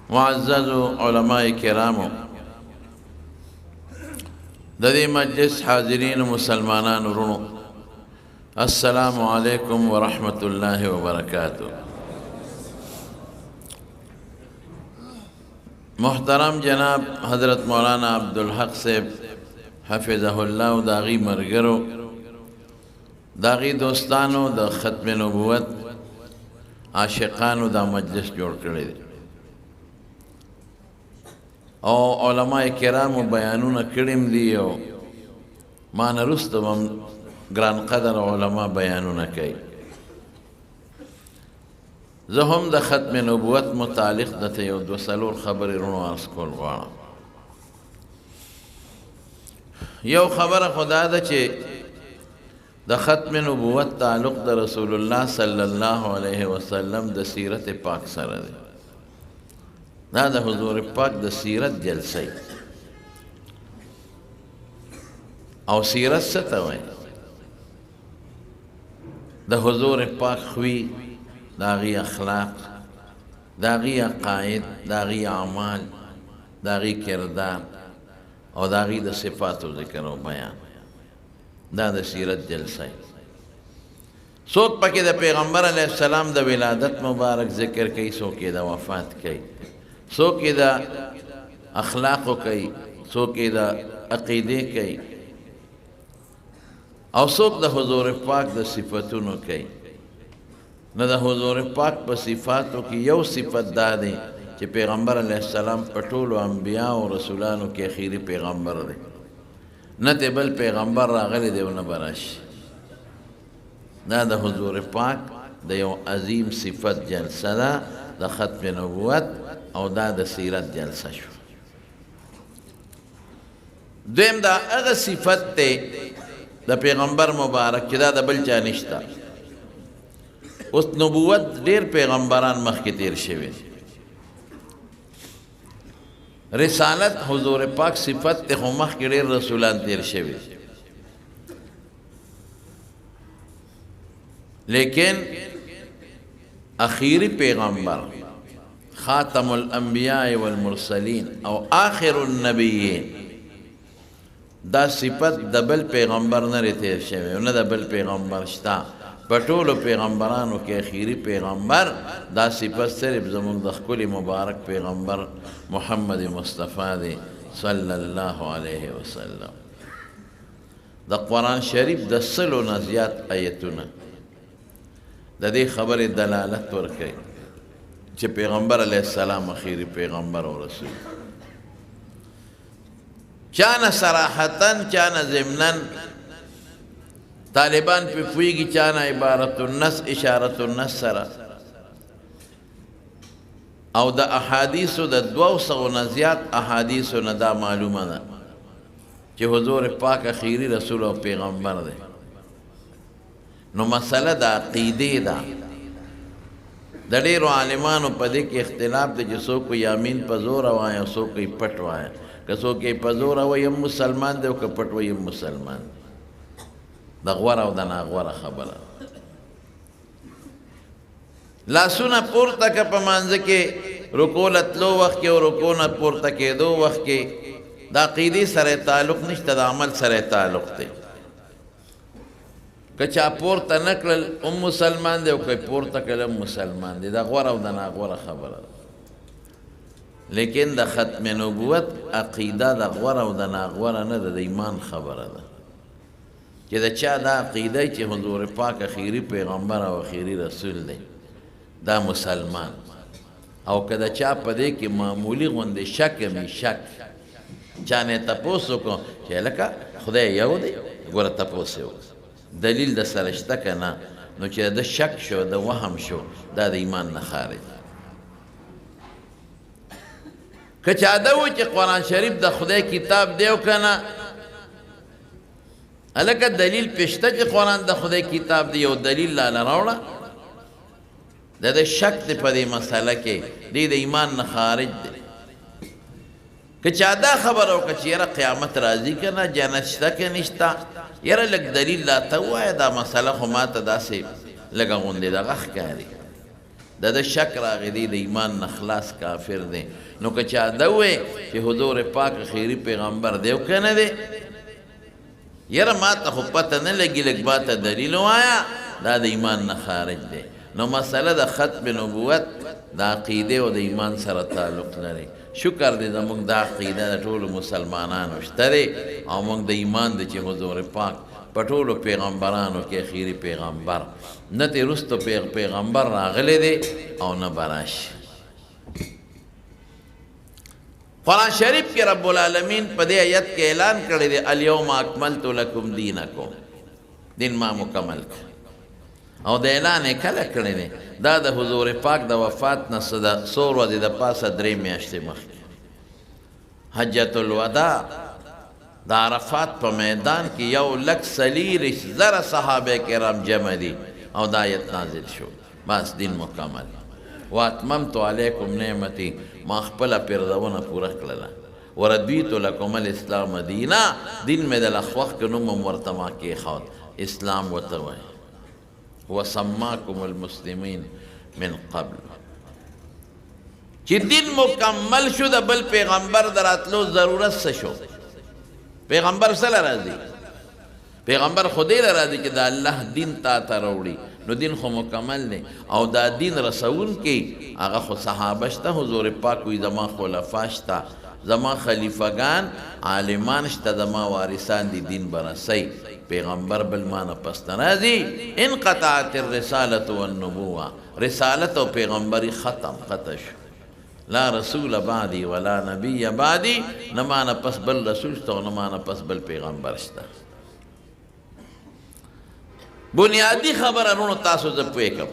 معزز علماء کرامو د دې مجلس حاضرین مسلمانان ورونو السلام علیکم ورحمۃ اللہ وبرکاتہ. محترم جناب حضرت مولانا عبدالحق صاحب حفظه الله داغی مرگرو داغی دوستانو دا ختم نبوت عاشقانو دا مجلس جوړ کړی دی او علماء کرامو بیانونه کړیم دي او ما نه وروسته هم ګران قدر علما بیانونه کوي. زه هم د ختم نبوت متعلق درته یو دوه څلور خبرې رونو عرض کول غواړم. یو خبره خو دا ده چې د ختم نبوت تعلق د رسول الله صلی الله علیه وسلم د سیرت پاک سره دی. دا د حضور پاک د سیرت جلسه او سیرت څه ته وایي؟ د حضور پاک خوی، داغی اخلاق، داغی عقائد، داغی اعمال، داغی کردار او داغی د صفات و ذکر و بیان. دا د سیرت جلسه څوک پکې د پیغمبر علیه السلام د ولادت مبارک ذکر کوي، څوک یې د وفات کوي، څوک یې د اخلاقو کوي، څوک یې د عقیدې کوي او څوک د حضور پاک د صفتونو کوي. نو د حضور پاک په صفاتو کې یو صفت دا دی چې پیغمبر علیه السلام په ټولو انبیاء او رسولانو کې اخیری پیغمبر دی، نه ته بل پیغمبر راغلی دی او نه به راشي. دا د حضور پاک د یو عظیم صفت جلسه ده، د ختم نبوت او دا د سیرت جلسه شو. دویم دا هغه صفت دی د پیغمبر مبارک چې دا د بل چا نشته. اوس نبوت ډیر پیغمبران مخکې تیر شوي، رسالت حضور پاک صفت ته خو مخکې ډیر رسولان تیر شوي، لیکن اخیری پیغمبر خاتم الانبیاء والمرسلین او آخر النبیین دا صفت د بل پیغمبر نه تیر شوی او نه د بل پیغمبر شته. په ټولو پیغمبرانو کې اخیری پیغمبر دا صفت صرف زموږ د ښکلي مبارک پیغمبر محمد مصطفی دی صلی الله علیه وسلم. د قرآن شریف د 100 نه زیات آیتونه د دې خبرې دلالت ورکوي چې پیغمبر علیه السلام اخیری پیغمبر او رسول. چانه صراحتاً چانه ضمناً طالبان پہ پوئیگی چانه عبارت النس اشارت النس سره او د احادیثو د 200 نه زیات احادیثو نه دا معلومه ده چې حضور پاک اخیری رسول او پیغمبر دی. نو مسله د عقیدې ده. د ډېرو عالمانو په دې کې اختلاف دی چې څوک یې امین په زوره وایي او څوک یې پټ وایي. که څوک یې په زوره وایي هم مسلمان دی او که پټ وایي هم مسلمان دی. د غوره او د ناغوره خبره. لاسونه پورته که په مانځه کې رکوع تلو وخت کې او رکوع نه پورته کېدو وخت کې د عقیدې سره تعلق نشته، د عمل سره تعلق دی. که چا پورته نه کړل هم مسلمان دی او که پورته کړل هم مسلمان دی. د غوره او د ناغوره خبره ده. لیکن د ختم نبوت عقیده د غوره او د ناغوره نه ده، د ایمان خبره ده چې د چا دا عقیده چې حضور پاک اخیری پیغمبر او اخیری رسول دی دا مسلمان. او که د چا په دې کې معمولی غوندې شک می شک چا نه تپوس وکړو چې لکه خدای یو دی ګوره تپوس یې وکړه دلیل د سره شته که نه، نو چې د شک شو د وهم شو دا د ایمان نه خارج. که چا دا و چې قرآن شریف د خدای کتاب دی او که نه، هلکه دلیل پشته چې قرآن د خدای کتاب دی، یو دلیل لاله راوړه. د شک دی په دې مسله کې، دی د ایمان نه خارج دی. که چا دا خبره وکړه چې یاره قیامت راځي که نه، جنت شته که نشته، یاره لږ دلیل راته ووایه، دا مسله خو ما ته داسې لږه غوندې دغه ښکاري. د شک راغی دی د ایمان نه خلاص کافر دی. نو که چا ده ووی چې حضور پاک خیری پیغمبر دی او که نه دی، یاره ما ته خو پته نه لګي، لږ ما ته دلیل ووایه، دا د ایمان نه خارج دی. نو مسله د ختم نبوت د عقیدې او د ایمان سره تعلق لري. شکر دی زموږ دا عقیده د ټولو مسلمانانو شته دی او موږ د ایمان دی چې حضور پاک په ټولو پیغمبرانو کې اخیری پیغمبر، نه ترې وروسته پیغمبر راغلی دی او نه به راشي. قرآن شریف کې رب العالمین په دې آیت کې اعلان کړی دی الیوم اکملت لکم دینکم، دین ما مکمل کړ. او د اعلان یې کله کړی دی؟ دا د حضور پاک د وفات نه څو ورځې د پاسه 3 میاشتې مخکې حجة الوداع د عرفات په میدان کې 1,40,000 صحابه کرام جمع دي او دا آیت نازل شو، بس دین مکمل. واتممت علیکم نعمتی، ما خپله پرزونه پوره کړله. وردیت لکم الاسلام دینا، دین مې د لخوخ کې نوم هم ورته ما کېښود، اسلام ورته وایي. وسماکم المسلمین من قبل، چې دین مکمل شو د بل پیغمبر د راتلو ضرورت څه شو؟ پیغمبر سره راځي، پیغمبر خدای له راځي چې د الله دین تا ته راوړي، نو دین خو مکمل دی. او دا دین رسون کې هغه خو صحابه شته، حضور پاک وی زما خلفا شته، زما خلیفګان عالمان شته، زما وارثان دي، دین برسي. پیغمبر بل ما نه پس نه راځي. انقطعت الرسالة والنبوة، رسالت او پیغمبری ختم شو. لا رسول بعدی ولا نبی بعدی، نه ما نه پس بل رسول شته او نه ما نه پس بل پیغمبر شته. بنیادی خبره نو تاسو زه پوه کوم.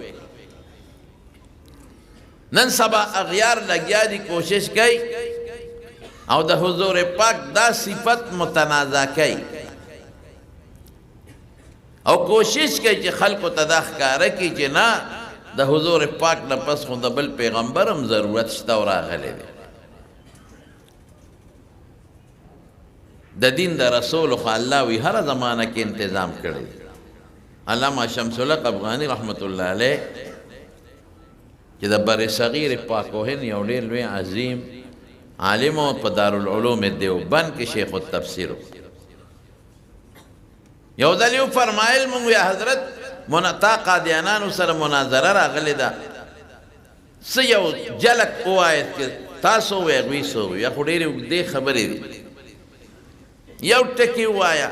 نن سبا اغیار لګیا دي، کوشش کوي او د حضور پاک دا صفت متنازع کوي او کوشش کوي چې خلکو ته دا ښکاره کړي چې نه د حضور پاک نه پس خو د بل پیغمبر هم ضرورت شته او راغلی دی. د دین د رسول خو الله وی هره زمانه کې انتظام کړی. علامه شمس الحق افغانی رحمت الله علیه چې د بر صغیر پاکوهن یو ډېر لوی عظیم عالم او په دارالعلوم دیوبند کې شیخ التفسیر، یو ځل یو فرمایل مونږ یا حضرت تا قادیانانو سره مناظره راغلی ده، څه یو جلک ووایه چې تاسو ووایه هغوی څه ووایي، یا خو ډېرې اوږدې خبرې دي، یو ټکي ووایه.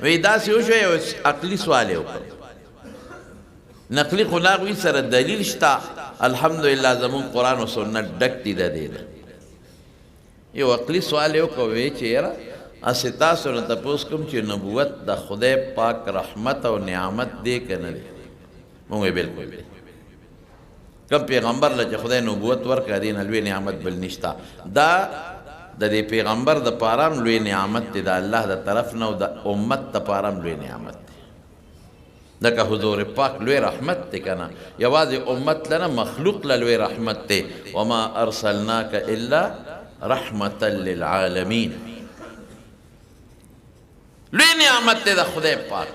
وی داسې وشوه، یو عقلي سوال یې وکړ، نقلي خو لا هغوی سره دلیل شته، الحمدلله زمونږ قرآن و سنت ډک دي د دې نه. یو عقلي سوال یې وکړ، وی چې یاره اسې تاسو نه تپوس کوم چې نبوت د خدای پاک رحمت او نعمت دی که نه دی؟ مونږ یې بلکل دی. کوم پیغمبر له چې خدای نبوت ورکړه دې نه لوی نعمت بل نشته. دا د دې پیغمبر د پاره هم لوی نعمت دی، د الله د طرف نه او د امت د پاره هم لوی نعمت دی. ځکه حضور پاک لوی رحمت دی که نه، یوازې امت لنه مخلوق له لوی رحمت دی. وما ارسلناک الا رحمتا للعالمین، لوی نعمت دی د خدای پاک،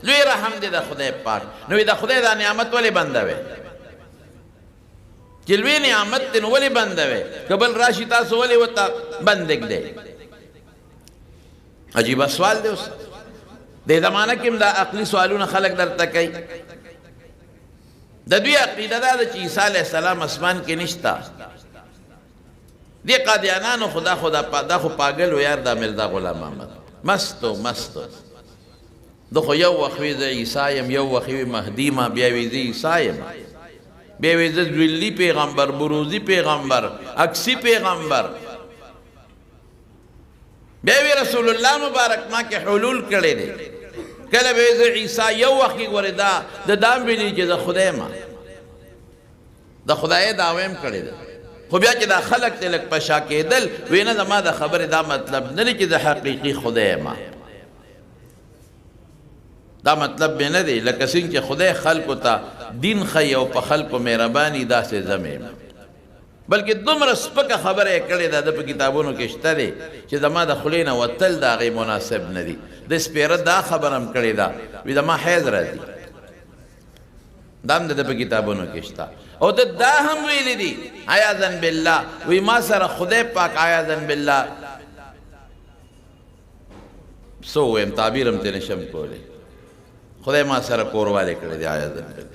لوی رحم دی د خدای پاک. نو د خدای دا نعمت ولې بندوي؟ چې لوی نعمت دی نو ولې بندوي؟ که بل راشي تاسو ولې ورته بند کړئ؟ عجیبه سوال دی. اوس دې زمانه کې هم دا عقلي سوالونه خلک درته کوي. د دوی عقیده دا ده چې عیسی علیه السلام اسمان کې نشته. دې قادیانانو خدا خو پاگل و یار دا مرزا غلام احمد مستو دو خو یو وخت وی زه عیسی یم، یو وخت وی مهدی ما، بیا وی زه عیسی یم، بیا وی زه ذلی پیغمبر، بروزی پیغمبر، عکسی پیغمبر، بیا وی رسول الله مبارک ما کې حلول کړی دی. کله به زه عیسی یو وخت ګورې دا د دام ویلي چې زه خدای ما، د خدای دعوه هم کړې ده. خو بیا چې دا خلک ته لږ په شا کېدل، وی نه زما د خبرې دا مطلب نه دی چې د حقیقي خدای ما، دا مطلب به نه دی. لکه څنګه چې خدای خلکو ته دین ښیي او په خلکو مهرباني، داسې زمې بلکې دومره سپکه خبره یې کړې ده، د په کتابونو کې شته دی چې زما د خولې نه وتل د هغې مناسب نه دي. د سپېره دا خبره هم کړې ده، وی زما حیض راځي، دام د په کتابونو کې شته او د دا هم ویلي دي عیاذا بالله وی ما سره خدای پاک عیاذا بالله سو ویم تعبیر هم ته نشم کولی خدای ما سره کورواله کړی دی عیاذا بالله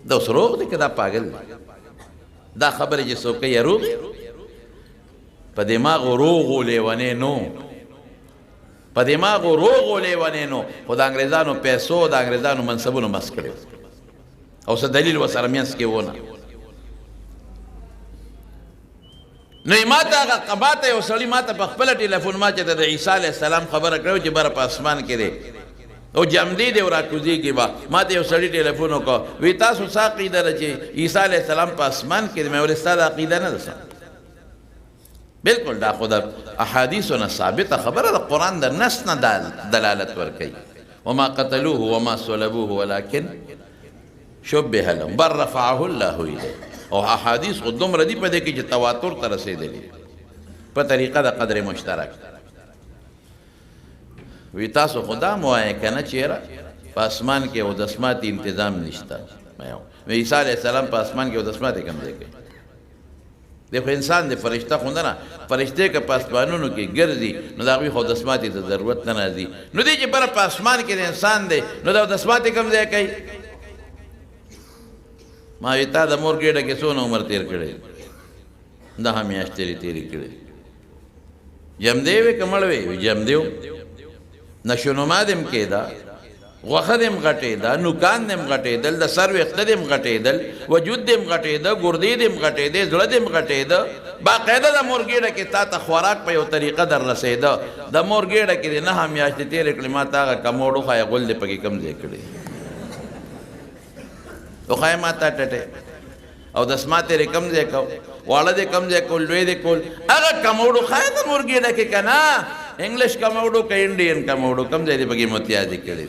دا اوس روغ دی که دا پاگل دی دا خبرې چې څوک کوي روغ په دماغو روغ لیونی نو په دماغو روغ لیونی نو خو د انګریزانو پیسو د انګریزانو منصبونو مس کړی او څه دلیل ورسره منځ کې ونه نو ما ته هغه قباته یو سړي ما ته په خپله ټلیفون ما چې د عیسی علیه السلام خبره کړې چې بره په اسمان کې دی او جمدی دی او راکوزیږي به ما ته یو سړي ټلیفون وکړ وی تاسو څه عقیده ده چې عیسی علیه السلام په اسمان کې دی مې ویل ستا د عقیده نه ده بالکل دا خو د احادیثو نه ثابته خبره د قرآن د نص نه دلالت ورکوي وما قتلوه وما صلبوه ولكن شبه لهم بل رفعه الله الیه او احادیث خو دومره دي په دې کې چې تواتر ته رسېدلي په طریقه د قدر مشترک وی تاسو خدا مو وایئ که نه چېره په اسمان کې اودسماتي انتظام نشته عیسی علیه السلام په اسمان کې اودسماتې کوم ځای کوي دی خو انسان دی فرشته خو نه فرشتې که په اسمانونو کې ګرځي نو د هغوی خو اودسماتې ته ضرورت نه راځي نو دی چې بره په اسمان کې د انسان دی نو د اودسماتې کوم ځای کوي ما وی تا د مور ګېډه کې څونه عمر تېر کړی 10 میاشتې تېرې کړې جمدی وې که مړ وې جمدی و نشونما دې م کېده غوښه دې م غټېده نوکان دې م غټېدل د سر ویښته دې م غټېدل وجود دې م غټېده ګردې دې م غټېدې زړه دې م غټېده باقاعده د مور ګېډه کې تا ته خوراک په یو طریقه در رسېده د مور ګېډه کې دې 9 میاشتې تېرې کړې ما ته هغه کموډ وښایه غول دې پکې کم ځای کړی وښایه ما ته ټټې او دسماتې دې کم ځای کو واړه دې کم ځای کول لوی دې کول هغه کموډ وښایه د مور ګېډه کې که نه انګلش کموډو که انډین کموډو کم ځای دې پکې متیازې کړی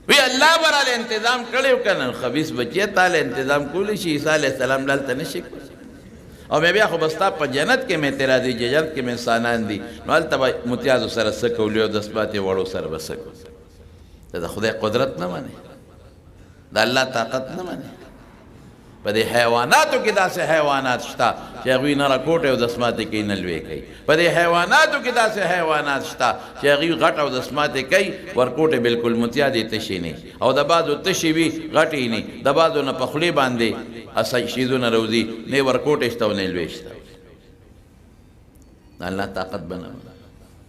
وی الله براله انتظام کړی و که نه خبیث بچی تاله انتظام کولی شي عیسی علیه السلام دلته نشي او مې بیا خو به ستا په جنت کې مې تیرا دي جنت کې مې انسانان دي نو هلته به متیازو سره څه کولی او دسماتې وړو سره به څه کولی ته د خدای قدرت نه منې د الله طاقت نه منې په دې حیواناتو کې داسې حیوانات شته چې هغوی نه راکوټې او دسماتې کوي نه لوی کوي په دې حیواناتو کې داسې حیوانات شته چې هغوی غټ او دسماتې کوي ورکوټې بالکل متیا دې تشې نه او د بعضو تشې وي غټې نه د بعضو نه په خولې باندې شیزونه روځي نه ورکوټې شته او نه لوی شته الله طاقت بنه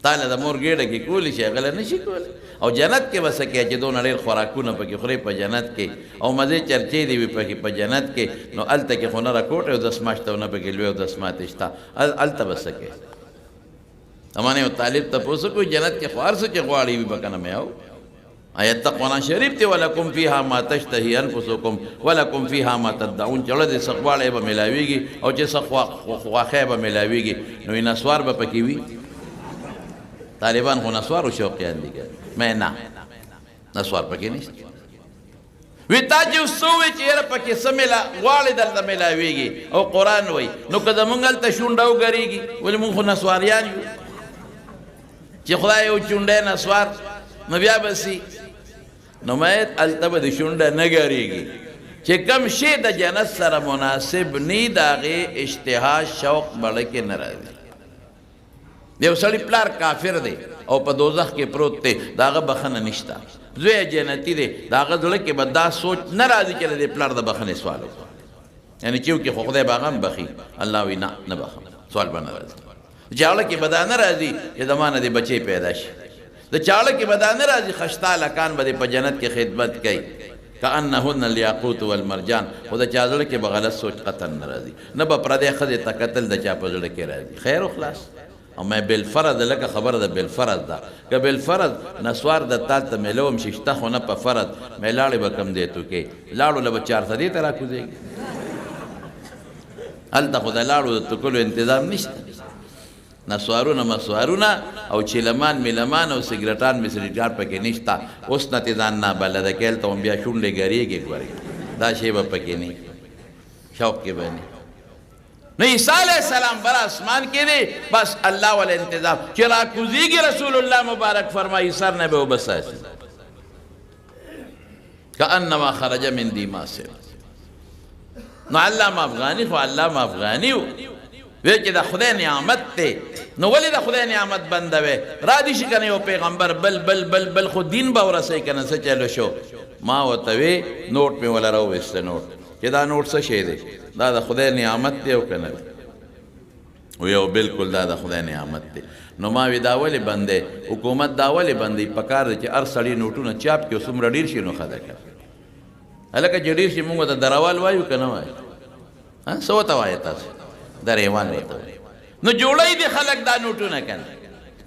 تاله د مور ګېډه کې کولی شي هغه نه شي کولی او جنت کې به څه کوي چې دونه ډېر خوراکونه پکې خورې په جنت کې او مزې چرچې دي وي پکې په جنت کې نو هلته کې خو نه راکوټې او دسمات شته او نه پکې لوی او دسماتې شته هلته به څه کوي امانه یو طالب تپوس کوي جنت کې خو هر څه چې غواړي وي به که نه مې او آیت ته قرآن شریف دی ولکم فیها ما تشتهی انفسکم ولکم فیها ما تدعون چې ولې څه غواړی به میلاویږي او چې څه خواښی به میلاویږي نو نسوار به پکې وي طالبان خو نسوار و شوقیان دي که مې نه نسوار پکې نشته وی تا چې اوس څه ووایې چې یاره پکې څه غواړې درته میلاویږي او قرآن وایي نو که زمونږ هلته شونډه وګرېږي ولې مونږ خو نسواریان یو چې خدای یو چونډی نسوار نو بیا به سي نو مې هلته به د شونډه نه ګرېږي چې کم شی د جنت سره مناسب نی د هغې اشتها شوق بړه کې نه راځي یو سړی پلار کافر دی او په دوزخ کې پروت دی د هغه بخښنه نشته زوی جنتي دی د هغه زړه کې به دا سوچ نه راځي چې د پلار د بخښنې سوال وکړو یعنې چونکې خو خدای به هغه هم بخي الله وایي نه بخم سوال به نه راځي چاړه کې به دا نه راځي چې زما نه دې بچی پیدا شي د چاړه کې به دا نه راځي خشتا لکان به دې په جنت کې خدمت کوي کأنهن الیاقوت والمرجان خو د چا زړه کې به غلط سوچ قطعا نه راځي نه به پردی ښځې ته کتل د چا په زړه کې راځي خیر و خلاص او مې بالفرض لکه خبره ده بالفرض ده که بالفرض نسوار د تال ته میلوم شي شته خو نه په فرض مې لاړې به کم دی تو کې لاړو له به 400 ته راکوزېږي هلته خو د لاړو د توکلو انتظام نشته نسوارونه مسوارونه او چیلمان میلمان او سګرټان مسریټان پکې نشته اوس نه ته ځان نه بلده کې هلته هم بیا شونډې ګرېږي ګورې دا شی به پکې نه شوق کې به نه نو عیسی علیہ السلام بر آسمان کې دی بس الله ول انتظام چې راکوزیږي رسول الله مبارک فرمایي سر نه به وبساسي کأنما خرج من دیماس. نو علامه افغانی خو علامه افغانی و وی چې د خدای نعمت دی نو ولې د خدای نعمت بندوي را دي شي کنه یو پیغمبر بل بل بل بل خو دین به ورسې کنه څه چلو شو ما ورته وی نوټ مې ولا راوویسته نوټ چې دا نوټ څه شی دی دا د خدای نعمت دی او کنه وی او بالکل دا د خدای نعمت دی نو ما وی دا ولې بندې حکومت دا ولې بندې پکار دی چې هر سړی نوټونه چاپ کې څومره ډیر شي نو خدا کوي هلکه چې ډیر شي موږ ته دروال وایو که نه وایو څه ورته وایې تاسو دریوان ورته وایي نو جوړی دي خلک دا نوټونه کنه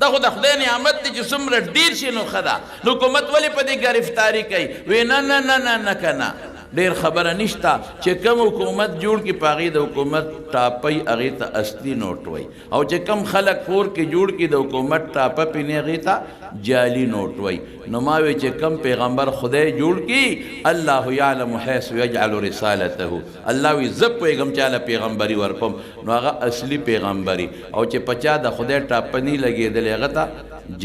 دا خو د خدای نعمت دی چې څومره ډیر شي نو ښه ده نو حکومت ولې په دې ګرفتاري کوي وی نه نه نه نه نه که نه ډیر خبره نشته چې کوم حکومت جوړ کړي په هغې د حکومت ټاپی هغې ته اصلي نوټ وایي او چې کوم خلک کور کې جوړ کړي د حکومت ټاپه پینې هغې ته جعلي نوټ وایي نو ما وی چې کوم پیغمبر خدای جوړ کړي الله یعلم حیث یجعل رسالته الله وی زه پوهېږم چې هله پیغمبري ورکوم نو هغه اصلي پیغمبري او چې په چا د خدای ټاپه نه لګېدلې هغه ته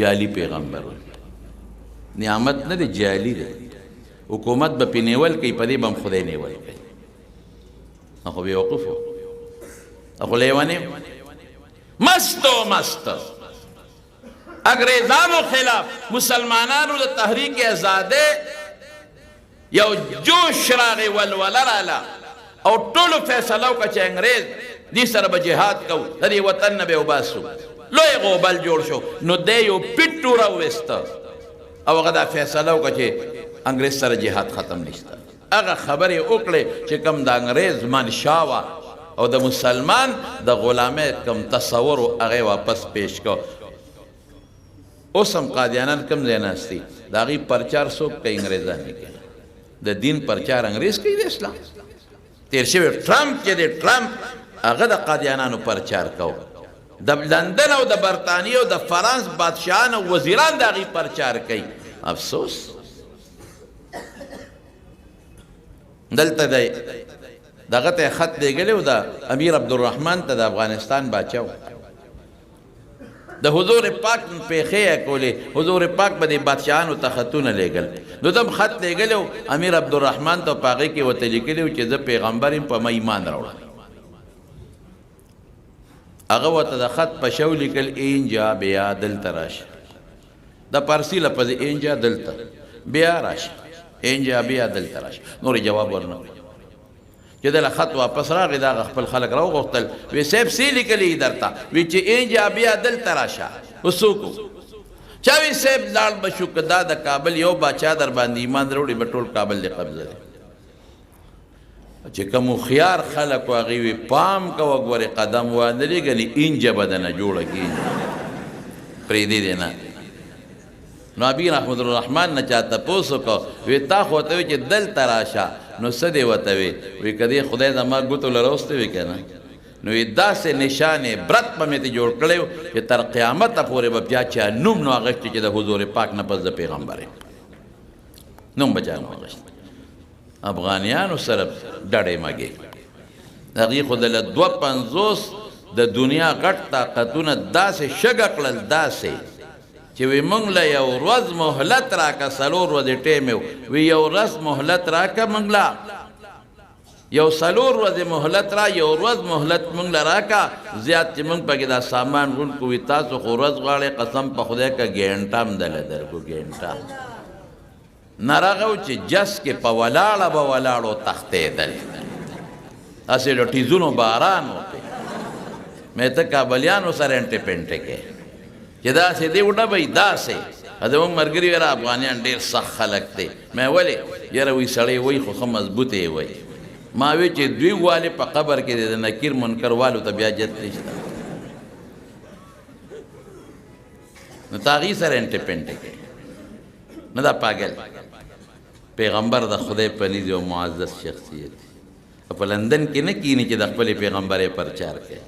جعلي پیغمبر نعمت نه دی جعلي دی حکومت به پې نیول کوي په دې به هم خدای نیول کوي خو بېوقوف و خو لیونی مست و مست انګریزانو خلاف مسلمانانو د تحریک آزادۍ یو جوش راغی ولوله راله او ټولو فیصله وکړه چې انګریز دې سره به جهاد کوو د دې وطن نه به وباسو لوی غوبل جوړ شو نو دی یو پیټو راوویسته او هغه دا فیصله وکړه چې انګریز سره جهاد ختم نشته هغه خبرې وکړې چې کوم د انګریز منشا وه او د مسلمان د غلامۍ کوم تصور و هغه واپس پیش کو اوس هم قادیانان کوم ځای ناست دي د هغې پرچار څوک کوي انګریزان یې کوي د دین پرچار انګریز کوي د اسلام تیر شوی ټرمپ چې دی ټرمپ هغه د قادیانانو پرچار کو د لندن او د برطانیې او د فرانس بادشاهان او وزیران د هغې پرچار کوي افسوس دلته دی دغه ته خط لیږلی و د امیر عبدالرحمن ته د افغانستان باچا و د حضور پاک پیښې یې کولې حضور پاک به دې بادشاهانو ته خطونه لیږل نو دم خط لیږلی و امیر عبدالرحمن ته په هغې کې ورته لیکلي و چې زه پیغمبر یم په ما ایمان راوړه هغه ورته د خط په شو لیکل اینجا بیا دلته راشه د پارسي لفظ اینجا دلته بیا راشه اینجا بیا دلته راشه نورې جواب ورنه چې دله خط واپس راغی دا خپل خلک راوغوښتل وی صاحب څه لیکلي درته وی چې اینجا بیا دلته راشه اوس څوک چا وی صاحب لاړ به شو که دا د کابل یو باچا در باندې ایمان راوړي به ټول کابل دې قبضه دی چې کوم هوښیار خلک و هغې وی پام کوه ګورې قدم وانه لېږلي اینجه به دنه جوړه کړي پرېږدې دی نه نو امیر احمد الرحمن نه چا تپوس وکړو وی تا خو ورته وی چې دلته راشه نو څه دی ورته وی وی که دې خدای زما ګوتو له راوستی وي که نه نو وی داسې نشان عبرت به مې ته جوړ کړی و چې تر قیامته پورې به بیا چا نوم نو اغوښتي چې د حضور پاک نه پس د پیغمبر یم نوم به چا نو اغوښتي افغانیانو سره ډډې مګې هغې خو دله 250 د دنیا غټ طاقتونه داسې شګه کړل داسې چې وی موږ له یو ورځ مهلت راکه 4 ورځې ټیم وی یو ورځ مهلت راکه موږ له یو 4 ورځې مهلت را یو ورځ مهلت موږ له راکه زیات چې موږ پکې دا سامان وړونکو وي تاسو خو ورځ غواړئ قسم په خدای که ګینټه هم دله درکو ګینټه نرغه و چې جس کې په ولاړه به ولاړو تختېدل هسې د ټیزونو باران وکړي مې ته کابلیانو سره انټې پنټې کې چې داسې دی وډبئ داسې زموږ ملګري ویل افغانیان ډېر سخت خلک دی مې ولې یاره وی سړی وایي خو ښه مضبوط یې وایي ما وی چې دوی والې په قبر کې دی د نکیر منکر والو ته بیا جت نشته نو ته هغې سره انټې پنټې کې نه دا پاگل پیغمبر د خدای پلید او معزز شخصیت په لندن کې نه کینی چې د خپل پیغمبر پرچار کوي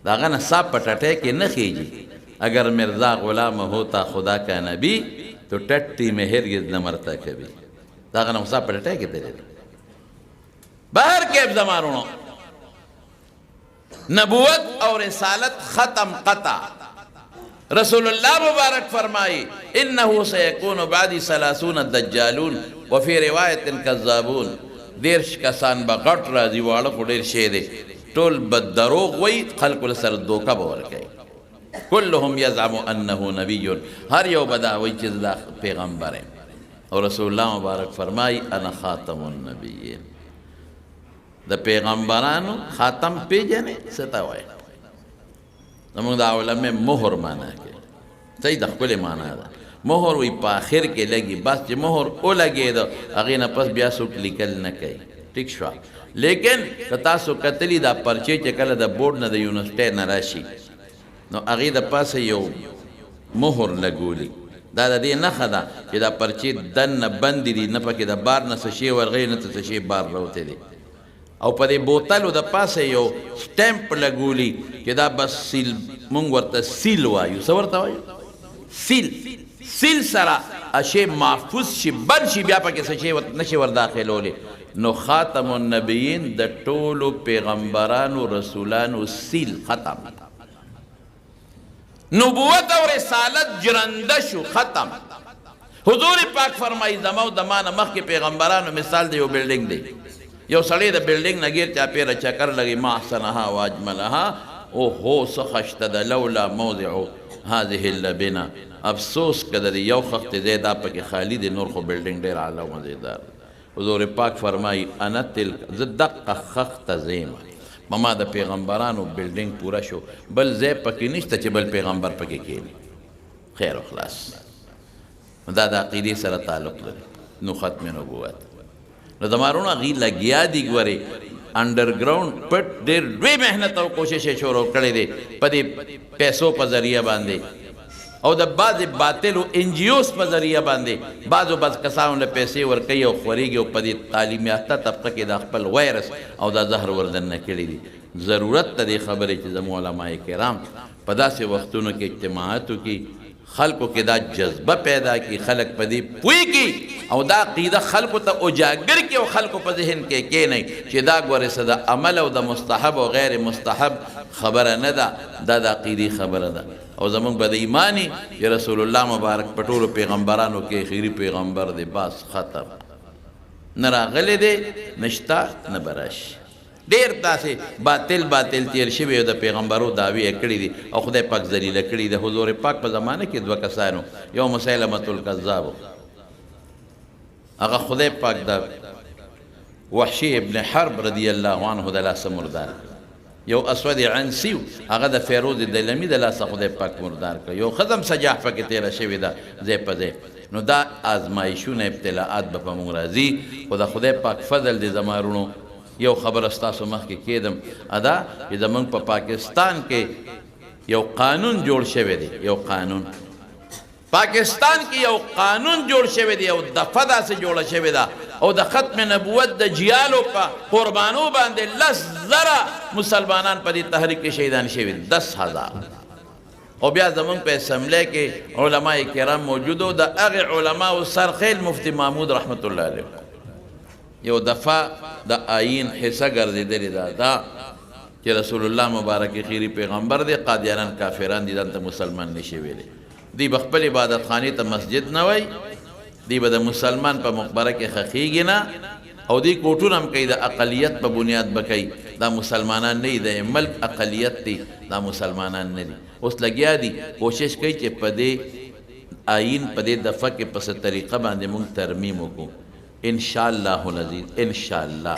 د هغه نه صاحب په ټټۍ کې نه خیږي اگر مرزا غلام ہوتا خدا کا نبی تو ٹٹی میں ہرگز نہ مرتا کبھی د هغه نه صاحب په ټټۍ کې دی بهر کې زمانونو نبوت او رسالت ختم قطع رسول اللہ مبارک فرمائی انہو سیکون بعدی 30 دجالون وفی روایت کذابون دیرش کسان با غٹ رازی والا کو دیر شیدے طول بدروغ وی خلق لسر دوکا بورکے کلهم یزعمو انہو نبیون ہر یو بدا وی چیز دا پیغمبر ہیں اور رسول اللہ مبارک فرمائی انا خاتم النبیین دا پیغمبرانو خاتم پی جنے ستاوائے نمونگ دا علماء مہر مانا کے صحیح دا کل مانا دا مہر وی پا آخر کے لگی بس جی مہر او لگی دا اغینا پس بیا سوک لکل نکے ٹھیک شوا لیکن کتاسو قتلی دا پرچے چکل دا بورڈ نا دا یونسٹے نراشی نو اغی دا پاس یو مہر لگولی دا دا دی نخا دا چی دا پرچے دن بندی دی نپا کی دا بار نسشی ورغی نتسشی بار روتے دی او پا دی بوتلو دا پاس یو سٹیمپ لگولی کہ دا بس سیل مونگ ورطا سیل وایو سورتا وایو سیل سرا اشے محفوظ شی بند شی بیا پا کسی نشی ورداخلولی نو خاتم النبیین دا طولو پیغمبرانو رسولانو سیل ختم نبوت و رسالت جرندشو ختم حضور پاک فرمائی زماو دمان مخ کے پیغمبرانو مثال دے یو بلڈنگ دے یو سڑی دا بلڈنگ نگیر چا پیر چکر لگی محسنها واجملها او ہو سخشت دا لولا موضعو هذه اللبنا افسوس کده دی یو خخت زیدہ پاک خالی دی نور خو بلڈنگ دیر علا مزیدار حضور پاک فرمائی انا تلک زدق خخت زیم مما دا پیغمبرانو بلڈنگ پورا شو بل زیب پاکی نشتا چی بل پیغمبر پاکی کینی خیر و خلاص دا دا عقیدی سر تعلق لدی نو ختم نبوت نو دمارونا غی لگیا دی گوری انڈرگراؤنڈ پٹ دیر دوی محنت او کوشش شروع کردے دے پا دی پیسوں پا ذریعہ باندے او دا بعض باطلو انجیوز پا ذریعہ باندے بعضو بعض کساؤں نے پیسے ورکی او خوریگی او پا دی تعلیم یافتہ طبقہ کی دا خپل ویرس او دا زہر وردن نکلی دی ضرورت تا دی خبری چیزم علماء کرام پا دا سے وقتونو کی اجتماعاتو کی خلقو کی دا جذبہ پیدا کی خلق پا دی پوئی کی او دا قیدہ خلقو تا اجاگر کی او خلقو پا ذہن کے نہیں چی دا گوری صدا عمل او دا مستحب او غیر مستحب خبر ندا دا قیدی خبر دا او زمان با دا ایمانی کہ رسول اللہ مبارک پٹولو پیغمبرانو کے خیری پیغمبر دے باس ختم نراغل دے نشتا نبرش دیر تا سے باطل تیر شوی دا پیغمبرو دعوی اکڑی دی او خدای پاک ذلیل اکڑی دی حضور پاک پا زمانے کی دو کسانو یو مسیلمت القذابو اگا خدای پاک دا وحشی ابن حرب رضی اللہ عنہ دا لاسا مردار یو اسود عنسیو اگا دا فیروز دلمی دا لاسا خدای پاک مردار کا یو خزم سجاح پا کی تیرا شوی دا زی پا زی نو دا آزمائشون ابتلاعات با مغرازی خدا خدای پاک فضل دی زمارونو یو خبر استاسو مخ کے کیدم ادا کہ زمان پا پاکستان کے یو قانون جوڑ شوے دے یو قانون پاکستان کی یو قانون جوڑ شوے دے یو دفع دا سے جوڑا شوے دا او دا ختم نبوت دا جیالو پا قربانو باندے 10,000 مسلمانان پا دی تحریک شہیدان شوے 10,000 او بیا زمان پہ اسمبلے کے علماء کرام موجودو دا اغی علماء سرخیل مفتی محمود رحمت اللہ علیہ یو دفعہ دا آئین حصہ گردی دلی دا کہ رسول اللہ مبارک خیری پیغمبر دے قادیانان کافران دی دانتا مسلمان نشوی دے دی بخبل عبادت خانی تا مسجد نوائی دی با دا مسلمان پا مقبرک خخیگی نا او دی کوٹون ہم کئی دا اقلیت پا بنیاد بکئی دا مسلمانان نہیں دا ملک اقلیت تی دا مسلمانان نہیں اس لگیا دی کوشش کئی چے پا دے آئین پا دے دفعہ کے پس طریقہ باندے منگ ترمیمو کو انشاءاللہ العزیز انشاءاللہ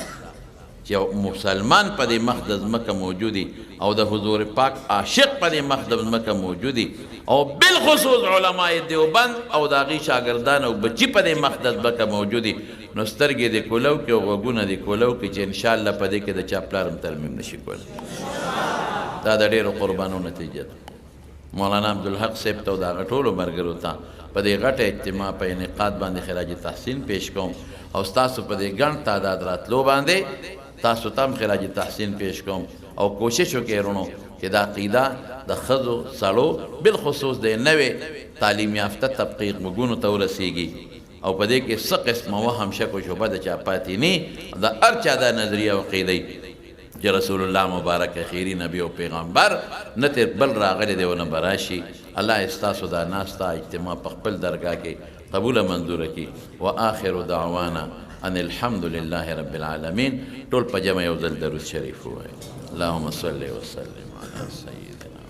کہ مسلمان پا دی مقدس مکہ موجودی او دا حضور پاک عاشق پا دی مقدس مکہ موجودی او بالخصوص علماء دیوبند او دا غی شاگردان او بچی پا دی مقدس مکہ موجودی نسترگی دی کولو کی او غگون دی کولو کی چی انشاءاللہ پا دی که دا چاپلارم ترمیم نشی کول دا دا دیر قربانو نتیجت مولانا عبدالحق سیب تو دا غٹولو مرگرو تا پا دی غٹ اجتماع پا انقاد باندے خراج تحسین پیش کون او ستاسو پا دی گن تعداد راتلو باندے تاسو تام خراج تحسین پیش کون او کوششو کے رونو کہ دا قیدہ دا خضو سالو بالخصوص دے نوے تعلیم یافتہ تبقیق مگونو تورسیگی او پا دے کہ سق اسم وحم شک و شبہ دا چاپاتی نی دا ارچا دا نظریہ و قیدی چې رسول الله مبارک خیری نبی او پیغمبر نه تر بل راغلی دی او نه براشي. الله ستاسو دا ناستا اجتماع په خپل درګاه کې قبول منظور کړي. واخر دعوانا ان الحمد لله رب العالمین. ټول په جمع یو ځل درود شریف ووایي. اللهم صل وسلم علی سیدنا